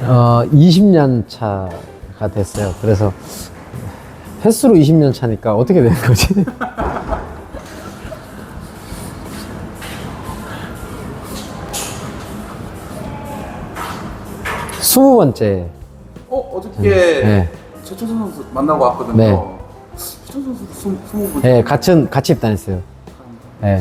20년 차가 됐어요. 그래서 횟수로 20년 차니까 어떻게 되는 거지? 20번째. 어저께 네. 최철선 선수 만나고 왔거든요. 네. 최철선 선수 20분. 네, 같이 입단했어요. 네.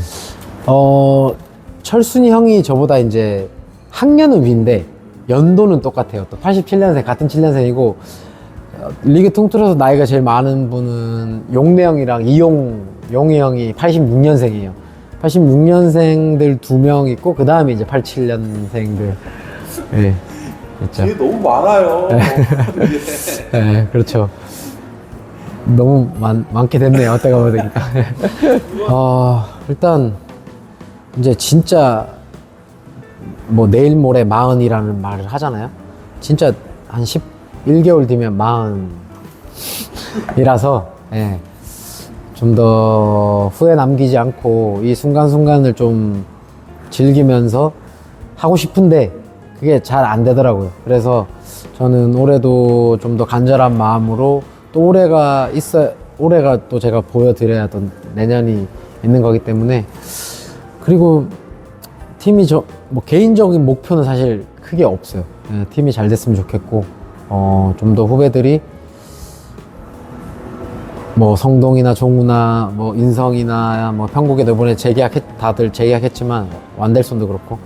철순이 형이 저보다 이제 학년은 위인데 연도는 똑같아요. 또 87년생, 같은 7년생이고, 리그 통틀어서 나이가 제일 많은 분은 용래 형이랑 용희 형이 86년생이에요. 86년생들 2명 있고, 그 다음에 이제 87년생들. 네. 그렇죠. 뒤에 너무 많아요. 네, 그렇죠. 너무 많게 됐네요. 때가 보니까. 일단, 이제 진짜, 뭐, 내일 모레 40이라는 말을 하잖아요. 진짜 한 11개월 뒤면 40이라서, 예. 좀 더 후회 남기지 않고, 이 순간순간을 좀 즐기면서 하고 싶은데, 그게 잘 안 되더라고요. 그래서 저는 올해도 좀 더 간절한 마음으로 또 올해가 또 제가 보여드려야 또 내년이 있는 거기 때문에, 그리고 팀이 뭐 개인적인 목표는 사실 크게 없어요. 예, 팀이 잘 됐으면 좋겠고, 좀 더 후배들이 뭐 성동이나 종우나 뭐 인성이나 뭐 평국에도 이번에 다들 재계약했지만 완델손도 그렇고,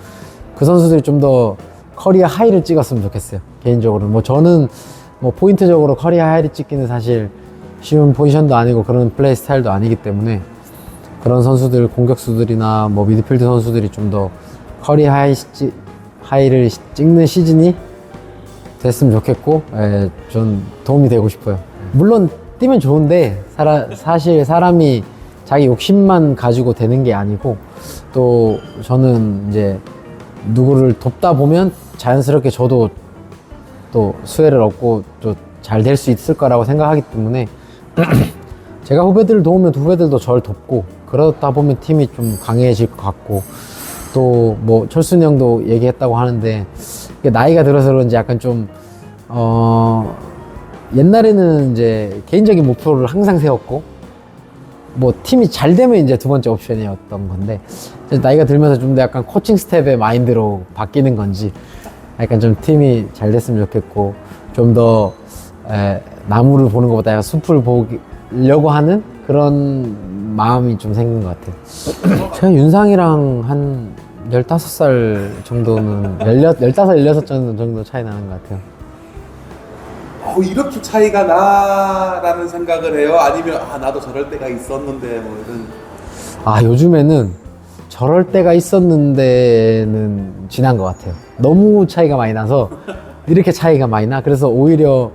그 선수들이 좀 더 커리어 하이를 찍었으면 좋겠어요. 개인적으로 뭐 저는 뭐 포인트적으로 커리어 하이를 찍기는 사실 쉬운 포지션도 아니고 그런 플레이 스타일도 아니기 때문에, 그런 선수들, 공격수들이나 뭐 미드필드 선수들이 좀 더 커리어 하이를 찍는 시즌이 됐으면 좋겠고, 전 도움이 되고 싶어요. 물론 뛰면 좋은데 사실 사람이 자기 욕심만 가지고 되는 게 아니고, 또 저는 이제 누구를 돕다 보면 자연스럽게 저도 또 수혜를 얻고 또 잘 될 수 있을 거라고 생각하기 때문에 제가 후배들을 도우면 후배들도 저를 돕고, 그러다 보면 팀이 좀 강해질 것 같고, 또 뭐 철순이 형도 얘기했다고 하는데, 나이가 들어서 그런지 약간 좀 옛날에는 이제 개인적인 목표를 항상 세웠고, 뭐 팀이 잘 되면 이제 두 번째 옵션이었던 건데, 나이가 들면서 좀 더 약간 코칭 스텝의 마인드로 바뀌는 건지, 약간 좀 팀이 잘 됐으면 좋겠고, 좀 더 나무를 보는 것보다 약간 숲을 보려고 하는 그런 마음이 좀 생긴 것 같아요. 제가 윤상이랑 한 15살 정도는 15, 16 정도 차이 나는 것 같아요. 이렇게 차이가 나라는 생각을 해요? 아니면 나도 저럴 때가 있었는데 뭐 이런. 요즘에는 저럴 때가 있었는데는 지난 것 같아요. 너무 차이가 많이 나서 이렇게 차이가 많이 나. 그래서 오히려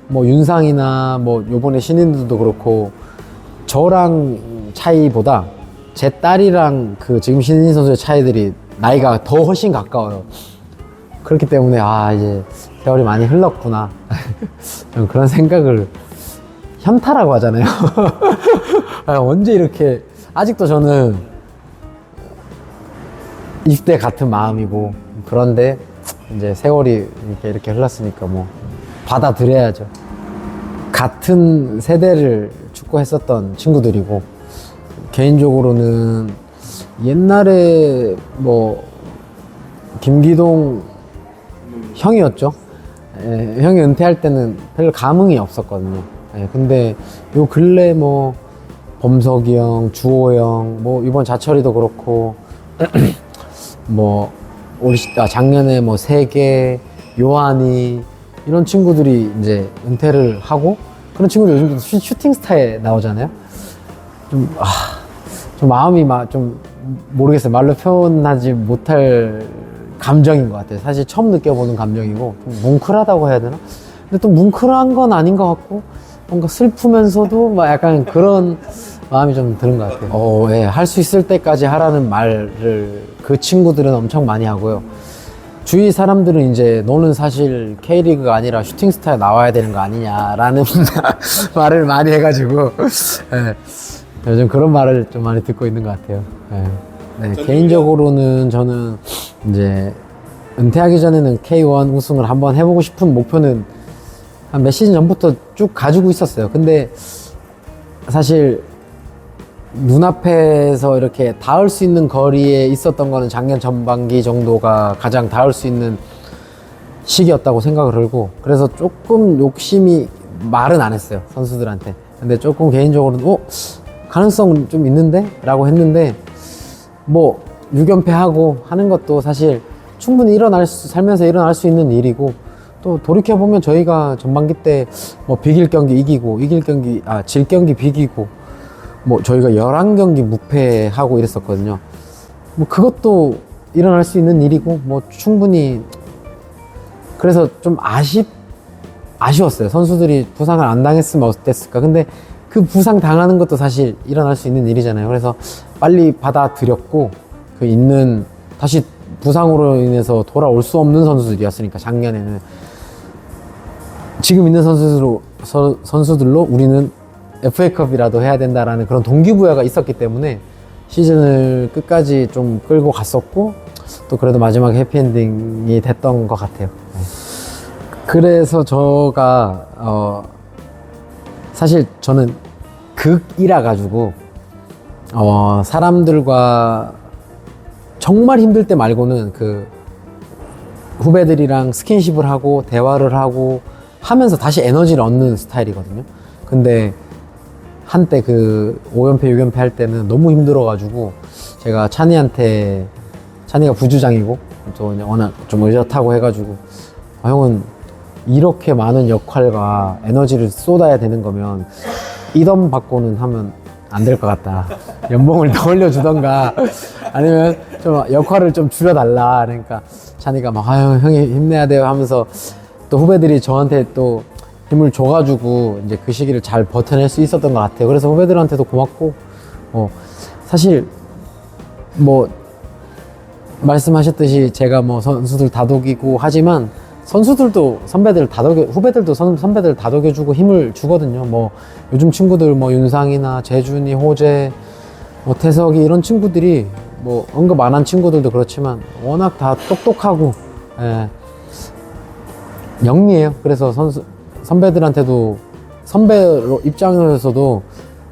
뭐 윤상이나 뭐 요번에 신인들도 그렇고, 저랑 차이보다 제 딸이랑 그 지금 신인 선수의 차이들이 나이가 더 훨씬 가까워요. 그렇기 때문에 이제 세월이 많이 흘렀구나. 그런 생각을, 현타라고 하잖아요. 언제 이렇게, 아직도 저는 20대 같은 마음이고, 그런데 이제 세월이 이렇게 흘렀으니까 뭐 받아들여야죠. 같은 세대를 축구했었던 친구들이고, 개인적으로는 옛날에 뭐 김기동 형이었죠. 형이 은퇴할 때는 별 감흥이 없었거든요. 근데 요 근래 뭐 범석이 형, 주호 형, 뭐 이번 자철이도 그렇고 뭐 작년에 뭐 세계, 요한이, 이런 친구들이 이제 은퇴를 하고, 그런 친구들 요즘 슈팅 스타에 나오잖아요. 좀 마음이 좀 모르겠어요. 말로 표현하지 못할 감정인 것 같아요. 사실 처음 느껴보는 감정이고, 좀 뭉클하다고 해야 되나? 근데 또 뭉클한 건 아닌 것 같고, 뭔가 슬프면서도 막 약간 그런 마음이 좀 드는 것 같아요. 할 수 있을 때까지 하라는 말을 그 친구들은 엄청 많이 하고요. 주위 사람들은 이제 너는 사실 K리그가 아니라 슈팅스타에 나와야 되는 거 아니냐라는 말을 많이 해가지고, 요즘 그런 말을 좀 많이 듣고 있는 것 같아요. 개인적으로는 저는 이제 은퇴하기 전에는 K1 우승을 한번 해보고 싶은 목표는 한 몇 시즌 전부터 쭉 가지고 있었어요. 근데 사실 눈앞에서 이렇게 닿을 수 있는 거리에 있었던 거는 작년 전반기 정도가 가장 닿을 수 있는 시기였다고 생각을 하고, 그래서 조금 욕심이 말은 안 했어요, 선수들한테. 근데 조금 개인적으로는 가능성 좀 있는데? 라고 했는데, 뭐 6연패하고 하는 것도 사실 충분히 살면서 일어날 수 있는 일이고, 또 돌이켜보면 저희가 전반기 때 뭐 비길 경기 이기고, 질 경기 비기고, 뭐 저희가 11경기 무패하고 이랬었거든요. 뭐 그것도 일어날 수 있는 일이고, 뭐 충분히, 그래서 좀 아쉬웠어요. 선수들이 부상을 안 당했으면 어땠을까. 근데 그 부상 당하는 것도 사실 일어날 수 있는 일이잖아요. 그래서 빨리 받아들였고, 다시 부상으로 인해서 돌아올 수 없는 선수들이었으니까, 작년에는. 지금 있는 선수들로 우리는 FA컵이라도 해야 된다라는 그런 동기부여가 있었기 때문에 시즌을 끝까지 좀 끌고 갔었고, 또 그래도 마지막에 해피엔딩이 됐던 것 같아요. 그래서 사실 저는 극이라 가지고 사람들과 정말 힘들 때 말고는 그 후배들이랑 스킨십을 하고 대화를 하고 하면서 다시 에너지를 얻는 스타일이거든요. 근데 한때 그 5연패, 6연패 할 때는 너무 힘들어가지고 제가 찬이가 부주장이고 또 워낙 좀 의젓하고 해가지고, 형은 이렇게 많은 역할과 에너지를 쏟아야 되는 거면 이덤 받고는 하면 안 될 것 같다. 연봉을 더 올려주던가 아니면 좀 역할을 좀 줄여달라. 그러니까 찬이가 막 형이 힘내야 돼요 하면서, 또 후배들이 저한테 또 힘을 줘가지고 이제 그 시기를 잘 버텨낼 수 있었던 것 같아요. 그래서 후배들한테도 고맙고, 사실 뭐 말씀하셨듯이 제가 뭐 선수들 다독이고 하지만 후배들 다독여주고 힘을 주거든요. 뭐 요즘 친구들 뭐 윤상이나 재준이, 호재, 뭐 태석이 이런 친구들이 뭐 언급 안 한 친구들도 그렇지만 워낙 다 똑똑하고 영리해요. 그래서 선배들한테도, 선배로 입장에서도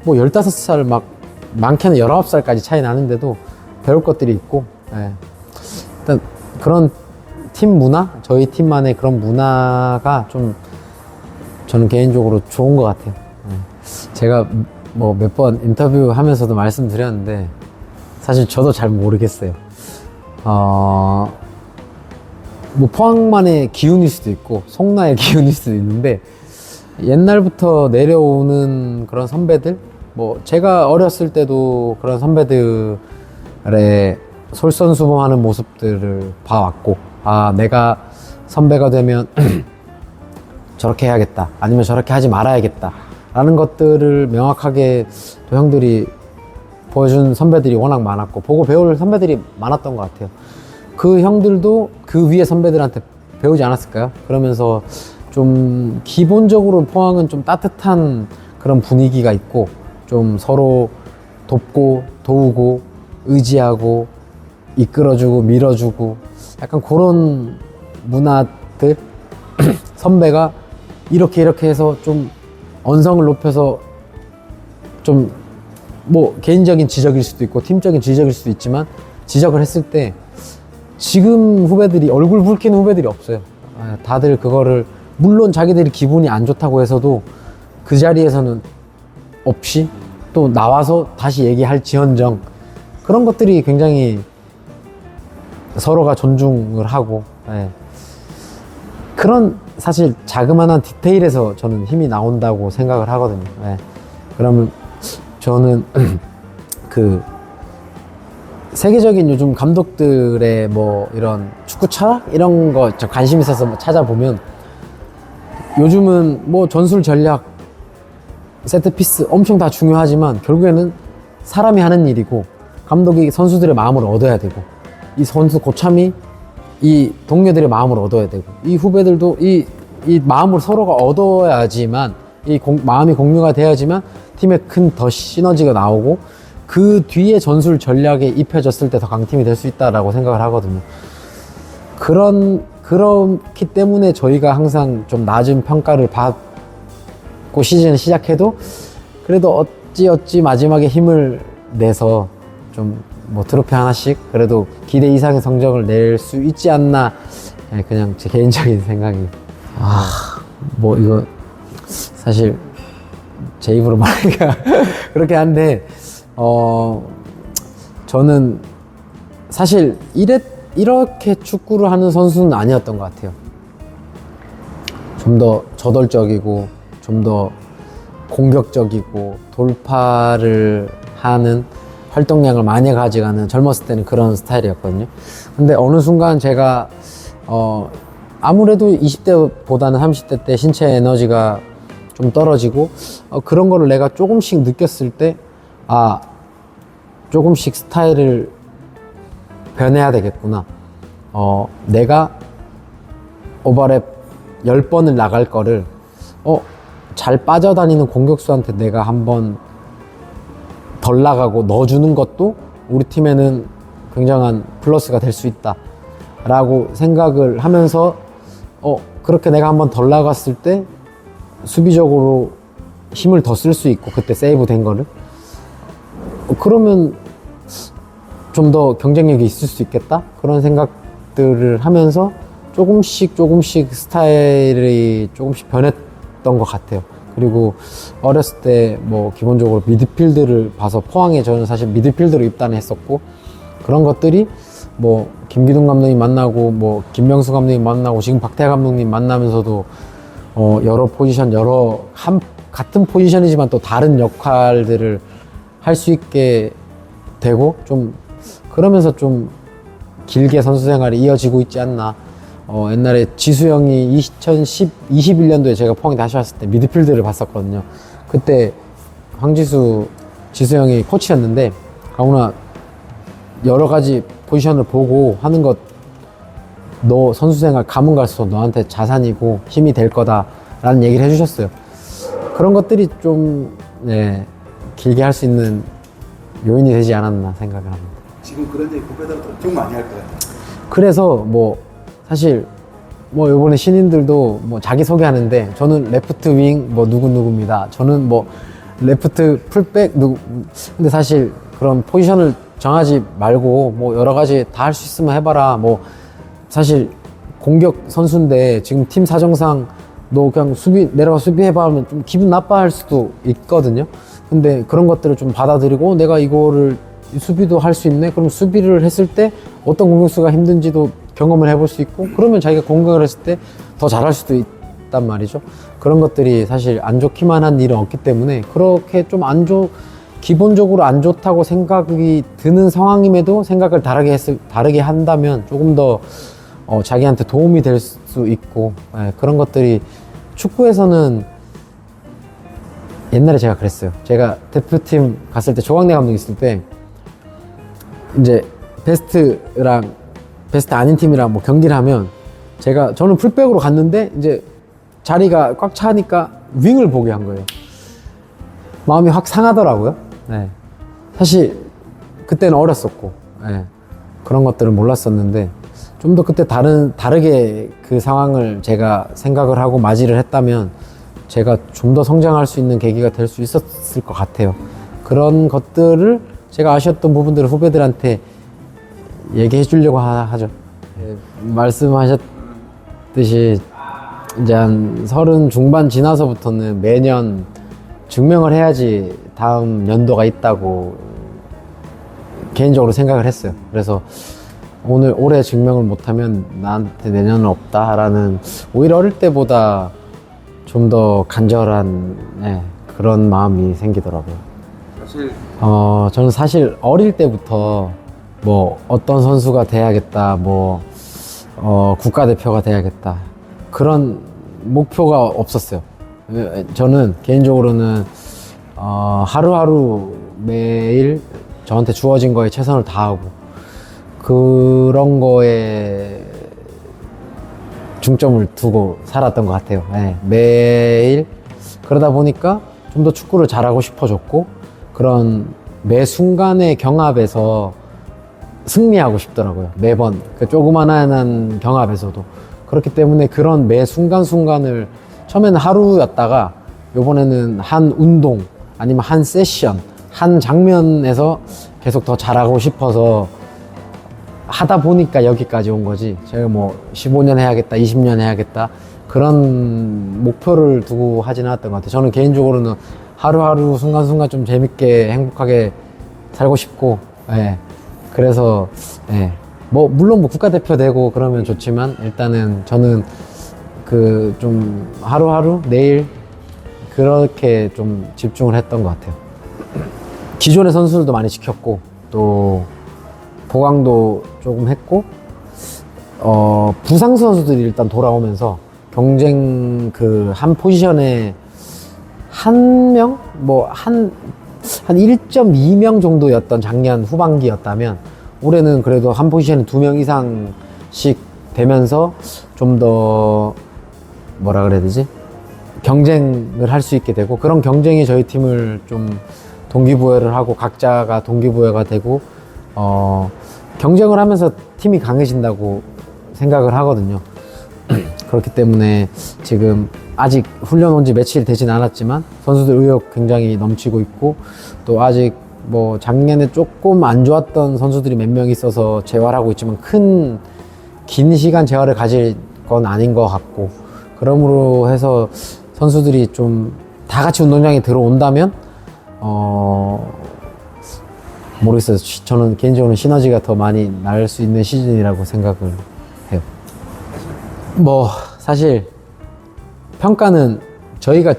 뭐 15살 많게는 19살까지 차이 나는데도 배울 것들이 있고, 일단 그런 팀 문화, 저희 팀만의 그런 문화가 좀 저는 개인적으로 좋은 것 같아요. 제가 뭐 몇 번 인터뷰 하면서도 말씀드렸는데 사실 저도 잘 모르겠어요. 뭐 포항만의 기운일 수도 있고 송라의 기운일 수도 있는데, 옛날부터 내려오는 그런 선배들, 뭐 제가 어렸을 때도 그런 선배들의 솔선수범하는 모습들을 봐왔고, 내가 선배가 되면 저렇게 해야겠다, 아니면 저렇게 하지 말아야겠다 라는 것들을 명확하게 또 형들이 보여준 선배들이 워낙 많았고, 보고 배울 선배들이 많았던 것 같아요. 그 형들도 그 위에 선배들한테 배우지 않았을까요? 그러면서 좀 기본적으로 포항은 좀 따뜻한 그런 분위기가 있고, 좀 서로 돕고 도우고 의지하고 이끌어주고 밀어주고 약간 그런 문화들 선배가 이렇게 해서 좀 언성을 높여서 좀 뭐 개인적인 지적일 수도 있고 팀적인 지적일 수도 있지만, 지적을 했을 때 지금 후배들이 얼굴 붉히는 후배들이 없어요. 다들 그거를, 물론 자기들이 기분이 안 좋다고 해서도 그 자리에서는 없이 또 나와서 다시 얘기할 지언정, 그런 것들이 굉장히 서로가 존중을 하고, 그런 사실 자그마한 디테일에서 저는 힘이 나온다고 생각을 하거든요. 그러면 저는 그 세계적인 요즘 감독들의 뭐 이런 축구 철학 이런 거 저 관심 있어서 뭐 찾아보면, 요즘은 뭐 전술 전략, 세트피스 엄청 다 중요하지만 결국에는 사람이 하는 일이고, 감독이 선수들의 마음을 얻어야 되고, 이 선수 고참이 이 동료들의 마음을 얻어야 되고, 이 후배들도 이 마음을 서로가 얻어야지만, 마음이 공유가 돼야지만 팀에 큰 더 시너지가 나오고, 그 뒤에 전술 전략에 입혀졌을 때 더 강팀이 될 수 있다라고 생각을 하거든요. 그렇기 때문에 저희가 항상 좀 낮은 평가를 받고 시즌을 시작해도 그래도 어찌 마지막에 힘을 내서 좀 뭐 트로피 하나씩 그래도 기대 이상의 성적을 낼 수 있지 않나. 네, 그냥 제 개인적인 생각이. 뭐 이거 사실 제 입으로 말하기가 그렇게 한데 저는 사실 이렇게 축구를 하는 선수는 아니었던 것 같아요. 좀 더 저돌적이고 좀 더 공격적이고 돌파를 하는 활동량을 많이 가져가는 젊었을 때는 그런 스타일이었거든요. 근데 어느 순간 제가 아무래도 20대보다는 30대 때 신체 에너지가 좀 떨어지고 그런 거를 내가 조금씩 느꼈을 때 조금씩 스타일을 변해야 되겠구나. 내가 오버랩 10번을 나갈 거를 잘 빠져다니는 공격수한테 내가 한번 덜 나가고 넣어주는 것도 우리 팀에는 굉장한 플러스가 될 수 있다 라고 생각을 하면서 그렇게 내가 한번 덜 나갔을 때 수비적으로 힘을 더 쓸 수 있고 그때 세이브 된 거를 그러면 좀 더 경쟁력이 있을 수 있겠다 그런 생각들을 하면서 조금씩 스타일이 조금씩 변했던 것 같아요. 그리고 어렸을 때 뭐 기본적으로 미드필드를 봐서 포항에 저는 사실 미드필드로 입단을 했었고 그런 것들이 뭐 김기동 감독님 만나고 뭐 김명수 감독님 만나고 지금 박태하 감독님 만나면서도 여러 포지션 같은 포지션이지만 또 다른 역할들을 할 수 있게 되고 좀 그러면서 좀 길게 선수 생활이 이어지고 있지 않나. 옛날에 지수 형이 21년도에 제가 포항에 다시 왔을 때 미드필드를 봤었거든요. 그때 지수 형이 코치였는데 강훈아 여러 가지 포지션을 보고 하는 것 너 선수 생활 가면 갈수록 너한테 자산이고 힘이 될 거다라는 얘기를 해주셨어요. 그런 것들이 좀 길게 할 수 있는 요인이 되지 않았나 생각을 합니다. 지금 그런 얘기 후배들한테 엄청 많이 할 거예요. 그래서 뭐 사실 뭐 요번에 신인들도 뭐 자기 소개하는데 저는 레프트 윙 뭐 누구입니다. 저는 뭐 레프트 풀백 근데 사실 그런 포지션을 정하지 말고 뭐 여러 가지 다 할 수 있으면 해봐라. 뭐 사실 공격 선수인데 지금 팀 사정상 너 그냥 내려가 수비해봐 하면 좀 기분 나빠할 수도 있거든요. 근데 그런 것들을 좀 받아들이고 내가 이거를 수비도 할 수 있네? 그럼 수비를 했을 때 어떤 공격수가 힘든지도 경험을 해볼 수 있고 그러면 자기가 공격을 했을 때 더 잘할 수도 있단 말이죠. 그런 것들이 사실 안 좋기만 한 일은 없기 때문에 그렇게 좀 기본적으로 안 좋다고 생각이 드는 상황임에도 생각을 다르게 한다면 조금 더 자기한테 도움이 될 수 있고 그런 것들이 축구에서는 옛날에 제가 그랬어요. 제가 대표팀 갔을 때 조광래 감독 있을 때 이제 베스트 아닌 팀이랑 뭐 경기를 하면 저는 풀백으로 갔는데 이제 자리가 꽉 차니까 윙을 보게 한 거예요. 마음이 확 상하더라고요. 사실 그때는 어렸었고 그런 것들을 몰랐었는데 좀 더 그때 다르게 그 상황을 제가 생각을 하고 맞이를 했다면 제가 좀 더 성장할 수 있는 계기가 될 수 있었을 것 같아요. 그런 것들을 제가 아쉬웠던 부분들을 후배들한테 얘기해 주려고 하죠. 말씀하셨듯이 이제 한 30 중반 지나서부터는 매년 증명을 해야지 다음 연도가 있다고 개인적으로 생각을 했어요. 그래서 올해 증명을 못하면 나한테 내년은 없다라는 오히려 어릴 때보다 좀 더 간절한 그런 마음이 생기더라고요. 사실 저는 사실 어릴 때부터 뭐 어떤 선수가 돼야겠다, 뭐 국가대표가 돼야겠다 그런 목표가 없었어요. 저는 개인적으로는 하루하루 매일 저한테 주어진 거에 최선을 다하고 그런 거에 중점을 두고 살았던 것 같아요. 매일 그러다 보니까 좀 더 축구를 잘하고 싶어졌고 그런 매 순간의 경합에서 승리하고 싶더라고요. 매번 그 조그만한 경합에서도. 그렇기 때문에 그런 매 순간순간을 처음에는 하루였다가 요번에는 한 운동 아니면 한 세션 한 장면에서 계속 더 잘하고 싶어서 하다 보니까 여기까지 온 거지. 제가 뭐 15년 해야겠다 20년 해야겠다 그런 목표를 두고 하진 않았던 것 같아요. 저는 개인적으로는 하루하루 순간순간 좀 재밌게 행복하게 살고 싶고, 예. 그래서, 예. 뭐, 물론 뭐 국가대표 되고 그러면 좋지만, 일단은 저는 그 좀 하루하루, 내일, 그렇게 좀 집중을 했던 것 같아요. 기존의 선수들도 많이 지켰고, 또, 보강도 조금 했고, 부상 선수들이 일단 돌아오면서 경쟁 그 한 포지션에 한 명? 한 1.2명 정도였던 작년 후반기였다면 올해는 그래도 한 포지션에 2명 이상씩 되면서 좀 더 뭐라 그래야 되지? 경쟁을 할 수 있게 되고 그런 경쟁이 저희 팀을 좀 동기부여를 하고 각자가 동기부여가 되고 경쟁을 하면서 팀이 강해진다고 생각을 하거든요. 그렇기 때문에 지금 아직 훈련 온 지 며칠 되진 않았지만 선수들 의욕 굉장히 넘치고 있고 또 아직 뭐 작년에 조금 안 좋았던 선수들이 몇 명 있어서 재활을 하고 있지만 긴 시간 재활을 가질 건 아닌 것 같고 그러므로 해서 선수들이 좀 다 같이 운동장에 들어온다면 모르겠어요. 저는 개인적으로 시너지가 더 많이 날 수 있는 시즌이라고 생각을 해요. 뭐 사실 평가는 저희가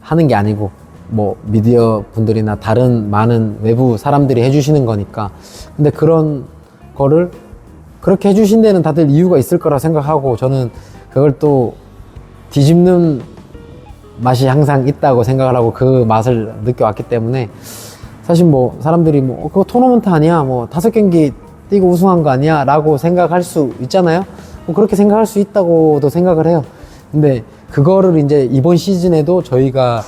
하는 게 아니고 뭐 미디어 분들이나 다른 많은 외부 사람들이 해주시는 거니까 근데 그런 거를 그렇게 해주신 데는 다들 이유가 있을 거라 생각하고 저는 그걸 또 뒤집는 맛이 항상 있다고 생각을 하고 그 맛을 느껴왔기 때문에 사실 뭐 사람들이 뭐 그거 토너먼트 아니야 뭐 5경기 뛰고 우승한 거 아니야 라고 생각할 수 있잖아요. 뭐 그렇게 생각할 수 있다고도 생각을 해요. 근데 그거를 이제 이번 시즌에도 저희가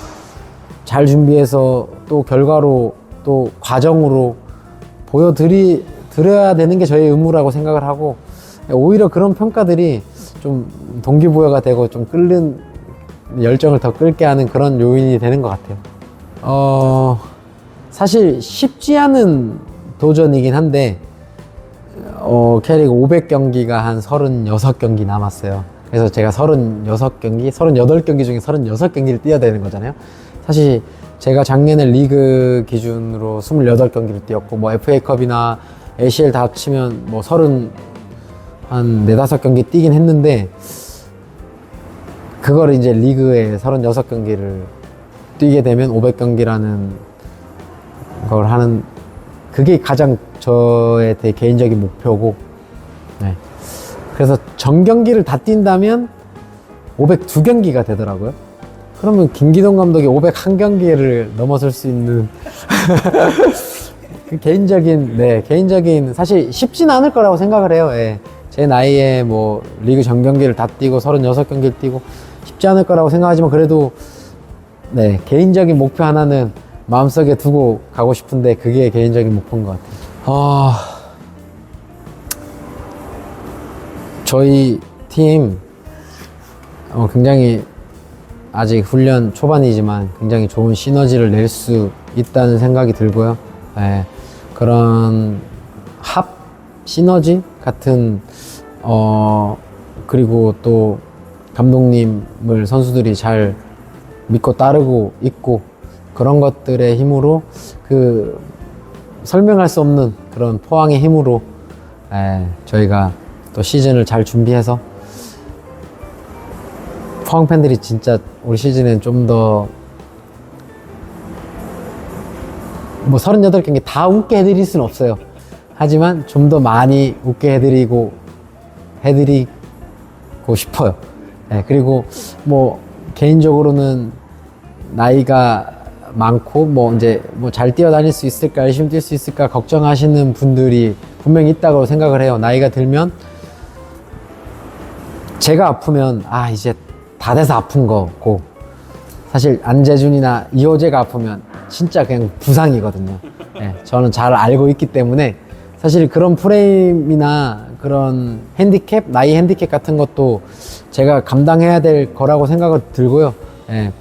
잘 준비해서 또 결과로 또 과정으로 보여드려야 되는 게 저희의 의무라고 생각을 하고 오히려 그런 평가들이 좀 동기부여가 되고 좀 끓는 열정을 더 끓게 하는 그런 요인이 되는 것 같아요. 사실 쉽지 않은 도전이긴 한데 캐리가 500경기가 한 36경기 남았어요. 그래서 제가 36경기, 38경기 중에 36경기를 뛰어야 되는 거잖아요. 사실 제가 작년에 리그 기준으로 28경기를 뛰었고 뭐 FA컵이나 ACL 다 합치면 뭐 한 4-5경기 뛰긴 했는데 그거를 이제 리그에 36경기를 뛰게 되면 500경기라는 걸 하는 그게 가장 저의 되게 개인적인 목표고 네. 그래서 전 경기를 다 뛴다면 502경기가 되더라고요. 그러면 김기동 감독이 501경기를 넘어설 수 있는 그 개인적인 사실 쉽진 않을 거라고 생각을 해요. 예. 제 나이에 뭐 리그 전 경기를 다 뛰고 36경기를 뛰고 쉽지 않을 거라고 생각하지만 그래도 네, 개인적인 목표 하나는 마음속에 두고 가고 싶은데 그게 개인적인 목표인 것 같아요. 저희 팀 굉장히 아직 훈련 초반이지만 굉장히 좋은 시너지를 낼 수 있다는 생각이 들고요. 네, 그런 합 시너지 같은 그리고 또 감독님을 선수들이 잘 믿고 따르고 있고 그런 것들의 힘으로 그 설명할 수 없는 그런 포항의 힘으로 저희가 또 시즌을 잘 준비해서 포항 팬들이 진짜 올 시즌엔 좀 더 뭐 38경기 다 웃게 해드릴 수는 없어요. 하지만 좀 더 많이 웃게 해드리고 싶어요. 네, 그리고 뭐 개인적으로는 나이가 많고 뭐 이제 뭐 잘 뛰어다닐 수 있을까 열심히 뛸 수 있을까 걱정하시는 분들이 분명히 있다고 생각을 해요. 나이가 들면 제가 아프면 이제 다 돼서 아픈 거고 사실 안재준이나 이호재가 아프면 진짜 그냥 부상이거든요. 네, 저는 잘 알고 있기 때문에 사실 그런 프레임이나 그런 핸디캡, 나이 핸디캡 같은 것도 제가 감당해야 될 거라고 생각을 들고요. 예.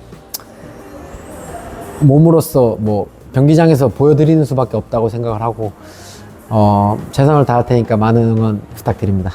몸으로서 뭐 경기장에서 보여드리는 수밖에 없다고 생각을 하고 최선을 다할 테니까 많은 응원 부탁드립니다.